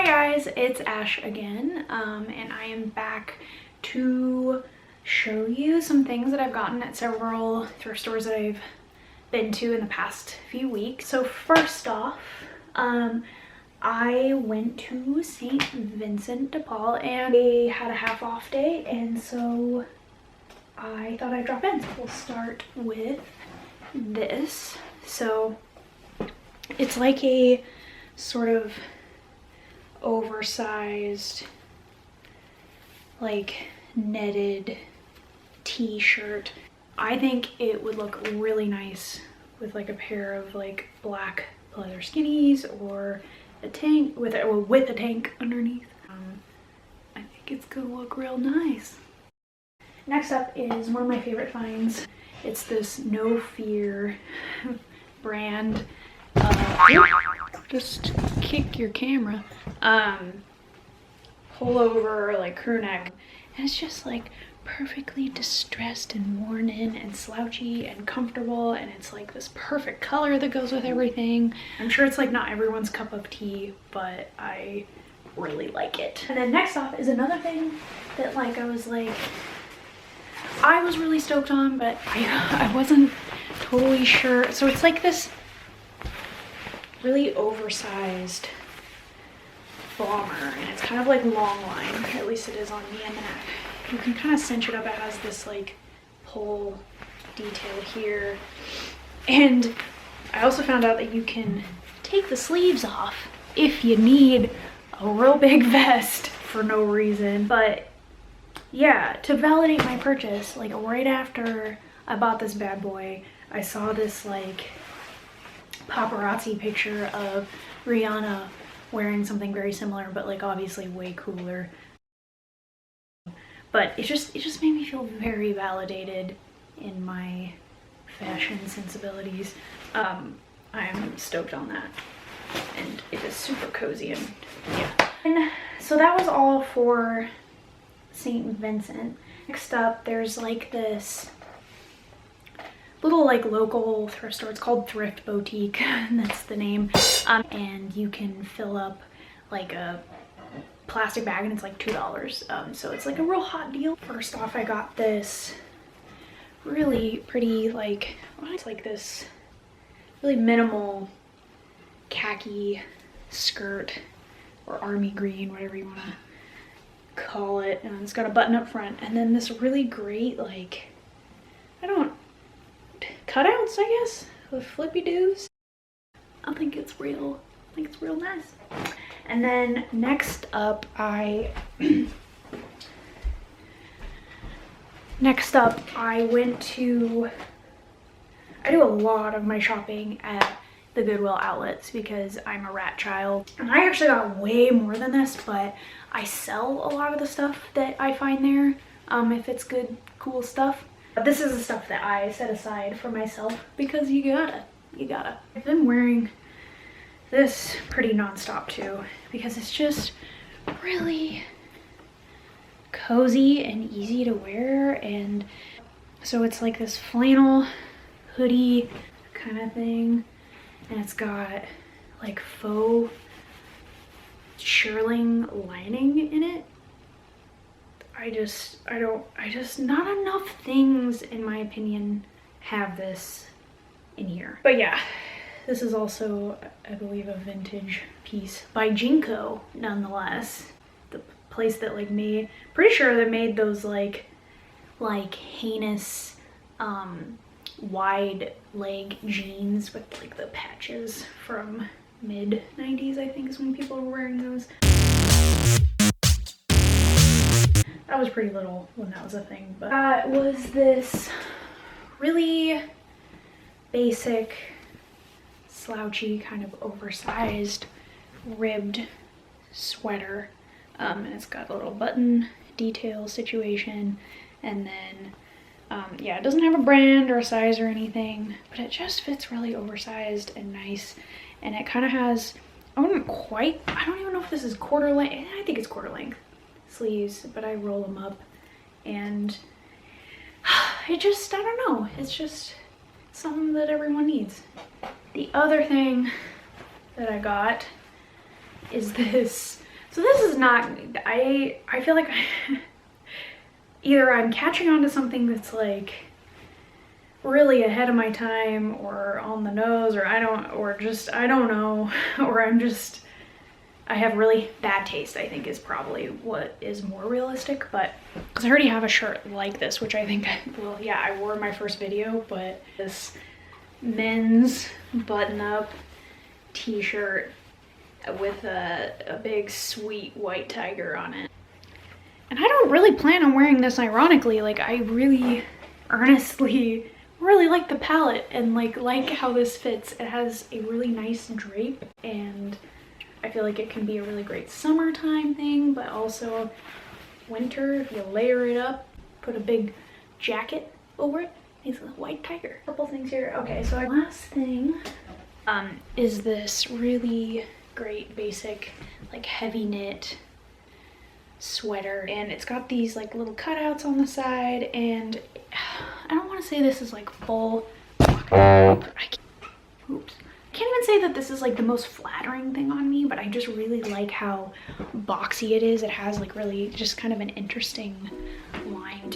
Hi guys, it's Ash again, and I am back to show you some things that I've gotten at several thrift stores that I've been to in the past few weeks. So first off, I went to St. Vincent de Paul and they had a half off day, and so I thought I'd drop in. So we'll start with this. So it's like a sort of oversized, like netted t-shirt. I think it would look really nice with like a pair of like black leather skinnies or a tank with a tank underneath. I think it's gonna look real nice. Next up is one of my favorite finds. It's this No Fear brand. Just kick your camera. Pullover, like crew neck, and it's just like perfectly distressed and worn in and slouchy and comfortable, and it's like this perfect color that goes with everything. I'm sure it's like not everyone's cup of tea, but I really like it. And then next off is another thing that like I was really stoked on, but I wasn't totally sure. So it's like this really oversized bomber, and it's kind of like long line, at least it is on me, and then you can kind of cinch it up. It has this like pull detail here, and I also found out that you can take the sleeves off if you need a real big vest for no reason. But yeah, to validate my purchase, like right after I bought this bad boy, I saw this like paparazzi picture of Rihanna wearing something very similar, but like obviously way cooler. But it just made me feel very validated in my fashion sensibilities. I'm stoked on that, and it is super cozy, and yeah. And so that was all for St. Vincent. Next up, there's like this little like local thrift store. It's called Thrift Boutique, and that's the name. And you can fill up like a plastic bag and it's like $2. So it's like a real hot deal. First off, I got this really pretty, like, it's like this really minimal khaki skirt, or army green, whatever you want to call it. And it's got a button up front, and then this really great, like, cutouts, I guess, with flippy doos. I think it's real nice. And then next up, I went to, I do a lot of my shopping at the Goodwill outlets because I'm a rat child. And I actually got way more than this, but I sell a lot of the stuff that I find there, if it's good, cool stuff. But this is the stuff that I set aside for myself because you gotta. I've been wearing this pretty nonstop too because it's just really cozy and easy to wear. And so it's like this flannel hoodie kind of thing, and it's got like faux shearling lining in it. Not enough things, in my opinion, have this in here. But yeah, this is also, I believe, a vintage piece by Jinko, nonetheless. The place that like made, pretty sure they made those like heinous wide leg jeans with like the patches from mid 90s, I think is when people were wearing those. I was pretty little when that was a thing, but that was this really basic, slouchy, kind of oversized, ribbed sweater. And it's got a little button detail situation, and then yeah, it doesn't have a brand or a size or anything, but it just fits really oversized and nice. And it kind of has, I don't even know if this is quarter length. I think it's quarter length sleeves, but I roll them up, and it just, I don't know, it's just something that everyone needs. The other thing that I got is this So this is not, I feel like either I'm catching on to something that's like really ahead of my time or on the nose, or I don't know, or I have really bad taste, I think is probably what is more realistic. But because I already have a shirt like this, which I think, well, yeah, I wore in my first video, but this men's button-up t-shirt with a big sweet white tiger on it. And I don't really plan on wearing this ironically. Like, I really earnestly really like the palette and like how this fits. It has a really nice drape, and I feel like it can be a really great summertime thing, but also winter if you layer it up, put a big jacket over it. It's a white tiger. A couple things here. Okay, so our last thing is this really great basic like heavy knit sweater, and it's got these like little cutouts on the side, and I don't want to say this is like full. Oops. I can't even say that this is like the most flattering thing on me, but I just really like how boxy it is. It has like really just kind of an interesting line.